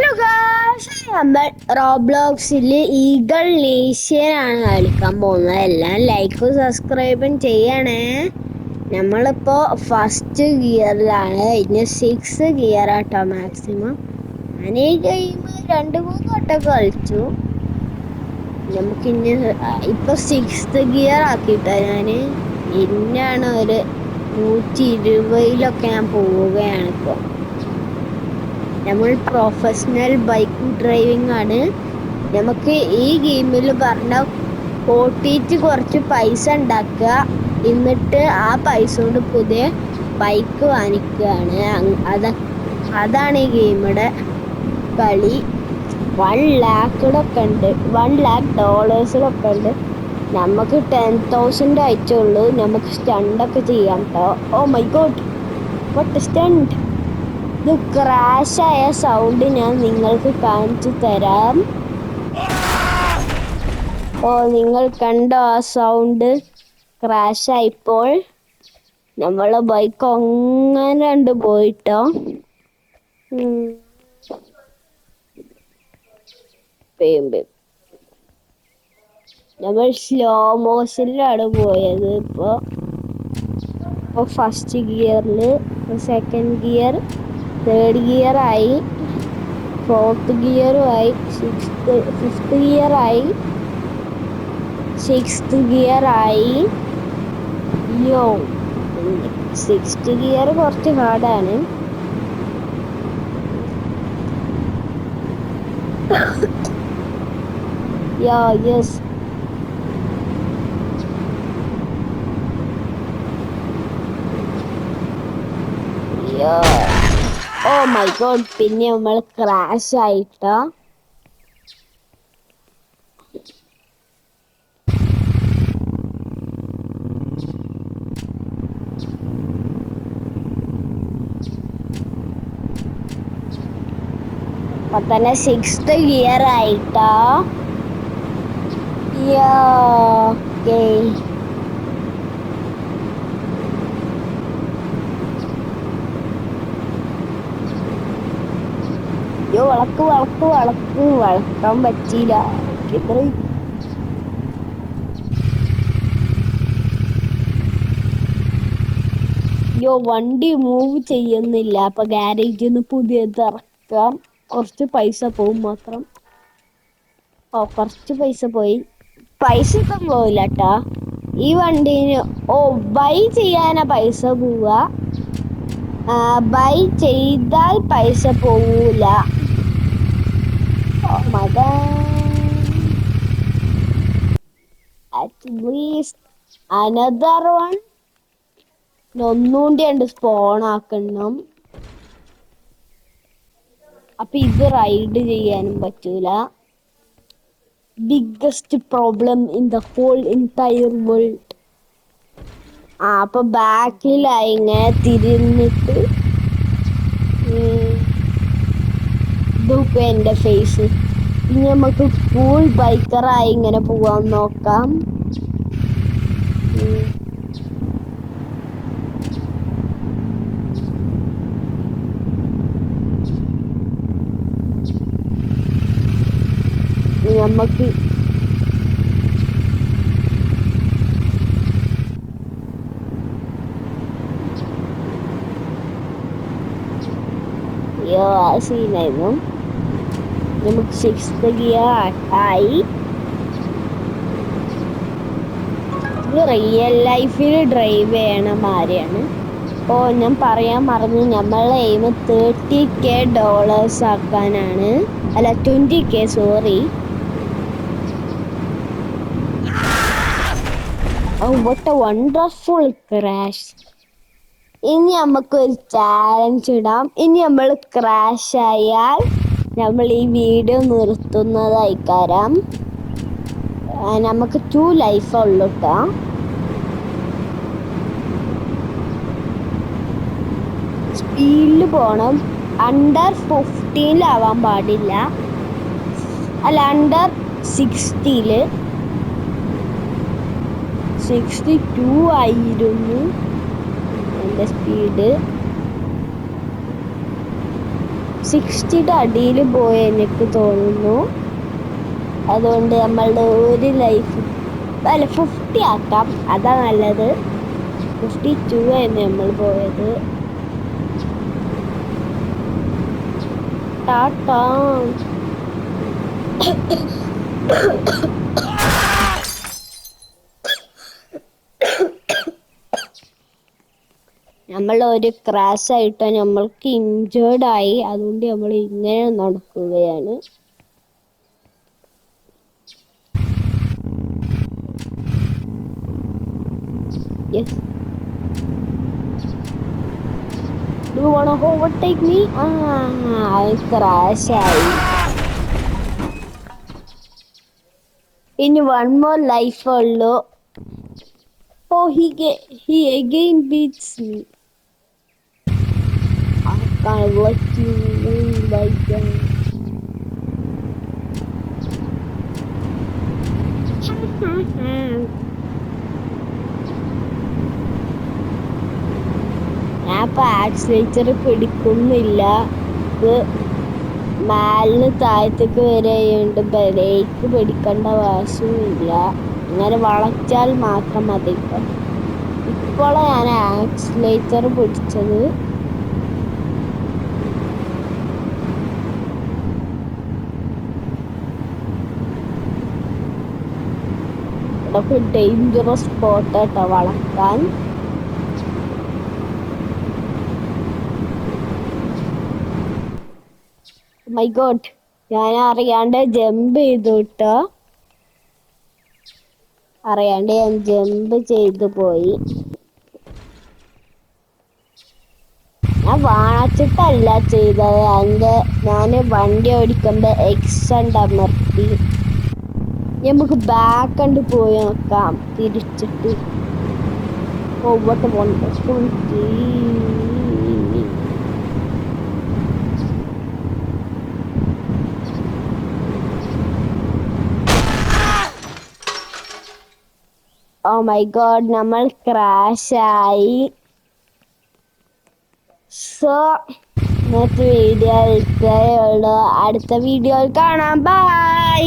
Hello guys, നമ്മൾ റോബ്ലോക്സിൽ eagle nation ആണ് കളിക്കാൻ പോകുന്നത്. എല്ലാം ലൈക്കും സബ്സ്ക്രൈബും ചെയ്യണേ. നമ്മളിപ്പോ ഫസ്റ്റ് ഗിയറിലാണ്. ഇനി 6 ഗിയർ ആട്ടോ മാക്സിമം. ഞാൻ ഈ ഗെയിം 2-3 വട്ടം കളിച്ചു. നമുക്കിനി ഇപ്പൊ 6th ഗിയർ ആക്കിട്ടോ ഞാന്. ഇന്നാണ് ഒരു 120 ഞാൻ പോവുകയാണ് ഇപ്പൊ. നമ്മൾ പ്രൊഫഷണൽ ബൈക്ക് ഡ്രൈവിംഗ് ആണ്. നമുക്ക് ഈ ഗെയിമിൽ പറഞ്ഞ ഓട്ടിയിട്ട് കുറച്ച് പൈസ ഉണ്ടാക്കുക, എന്നിട്ട് ആ പൈസ കൊണ്ട് പുതിയ ബൈക്ക് വാങ്ങിക്കുകയാണ്. അതാണ് ഈ ഗെയിമിയുടെ കളി. 1 ലാഖിലൊക്കെ ഉണ്ട്, $1 ഉണ്ട്. നമുക്ക് 10,000 ആയിട്ടുള്ളൂ. നമുക്ക് സ്റ്റണ്ടൊക്കെ ചെയ്യാം കേട്ടോ. Oh my God, what stunt! ഇത് ക്രാഷായ സൗണ്ട് ഞാൻ നിങ്ങൾക്ക് കാണിച്ചു തരാം. ഓ, നിങ്ങൾ കണ്ടോ ആ സൗണ്ട്? ക്രാഷായിപ്പോൾ നമ്മളെ ബൈക്ക് അങ്ങനെ പോയിട്ടോ. നമ്മൾ സ്ലോ മോഷനിലാണ് പോയത്. ഇപ്പോൾ ഫസ്റ്റ് ഗിയറിൽ, സെക്കൻഡ് ഗിയർ, തേർഡ് ഗിയർ ആയി, 4th ഗിയറുമായി, 5th ഗിയർ ആയി, 6th ഗിയർ ആയി. 6th ഗിയർ കുറച്ച് ഹാർഡാണ്. യെസ്, ഓ മൈ ഗോഡ്, പിന്നെ നമ്മൾ ക്രാഷ് ആയിട്ടോ. അപ്പൊ തന്നെ 6th ഗിയർ ആയിട്ടോ. ഓക്കേ, വളക്കാൻ പറ്റിയില്ല. വണ്ടി മൂവ് ചെയ്യുന്നില്ല. അപ്പൊ ഗാരേജിൽ നിന്ന് പുതിയത് ഇറക്കാം. കുറച്ച് പൈസ പോവും മാത്രം. കുറച്ച് പൈസ പോയി. പൈസ ഒന്നും പോവില്ല കേട്ടാ ഈ വണ്ടീന്. ബൈ ചെയ്യാനാ പൈസ പോവുക. ബൈ ചെയ്താൽ പൈസ പോവൂല. അറ്റ്ലീസ്റ്റ് അനദർ വൺ ഒന്നുകൂടി സ്പോൺ ആക്കണം. അപ്പൊ ഇത് റൈഡ് ചെയ്യാനും പറ്റൂല. Biggest problem in the whole entire world. അപ്പൊ ബാക്കിലായി ഇങ്ങനെ തിരിഞ്ഞിട്ട് ഇതൊക്കെ എന്റെ ഫേസ്. ഇനി നമുക്ക് ഫുൾ ബൈക്കറായി ഇങ്ങനെ പോവാൻ നോക്കാം. നമുക്ക് സീനായിരുന്നു. നമുക്ക് 6th ഗിയർ ആയി. ഇത് റിയൽ ലൈഫിൽ ഡ്രൈവ് ചെയ്യണ മാതിരിയാണ്. ഞാൻ പറയാൻ മറന്നു, നമ്മളെ എയിം $30,000 ആക്കാനാണ്. അല്ല, 20K, sorry. what a wonderful crash. ഇനി നമുക്കൊരു ചാലഞ്ച് ഇടാം. ഇനി നമ്മൾ ക്രാഷ് ആയാൽ നമ്മൾ ഈ വീഡിയോ നിർത്തുന്നതായിക്കാരം. നമുക്ക് 2 ലൈഫ് ഉള്ളൂ കേട്ടോ. സ്പീഡിൽ പോണം. അണ്ടർ 15 പാടില്ല. അല്ല, അണ്ടർ 60. 62 ആയിരുന്നു എൻ്റെ സ്പീഡ്. 60യുടെ അടിയിൽ പോയി എനിക്ക് തോന്നുന്നു. അതുകൊണ്ട് നമ്മളുടെ ഒരു ലൈഫ് അല്ല 50 ആക്കാം, അതാ നല്ലത്. 52 ആയിരുന്നു നമ്മൾ പോയത്. ടാറ്റാ. നമ്മൾ ഒരു ക്രാഷ് ആയിട്ട് നമ്മൾക്ക് ഇഞ്ചേർഡ് ആയി. അതുകൊണ്ട് നമ്മൾ ഇങ്ങനെ നടക്കുകയാണ്. Yes. Do you wanna overtake me? Crash ആയി. ഇനി 1 more life ഉള്ളൂ. Oh, he again beats me. I can't let you win like that. ഞാൻ ഇപ്പൊ ആക്സിലേറ്റർ പിടിക്കുന്നില്ല. ഇത് മേലിന് താഴത്തേക്ക് വരെയുണ്ട്. ബ്രേക്ക് പിടിക്കേണ്ട ആവശ്യമില്ല. അങ്ങനെ വളച്ചാൽ മാത്രം മതി. ഇപ്പോഴാണ് ഞാൻ ആക്സിലേറ്റർ പിടിച്ചത്. ഇതൊക്കെ ഡേഞ്ചറസ് സ്പോട്ട് കേട്ടോ വളക്കാൻ. മൈ ഗോഡ്, ഞാൻ അറിയാണ്ട് ജമ്പ് ചെയ്തു കേട്ടോ. അറിയാണ്ട് ഞാൻ ജമ്പ് ചെയ്തു പോയി. ഞാൻ വാണിച്ചിട്ടല്ല ചെയ്തത്. ഞാൻ വണ്ടി ഓടിക്കുമ്പോ എക്സ് അമർത്തി. നമുക്ക് ബാക്ക് കണ്ട് പോയി നോക്കാം തിരിച്ചിട്ട്. Oh, what a wonderful day. Oh my god, നമ്മൾ ക്രാഷ് ആയി. സോ ഇന്നത്തെ വീഡിയോ ഇത്രയേ ഉള്ളൂ. അടുത്ത വീഡിയോയിൽ കാണാം. ബൈ.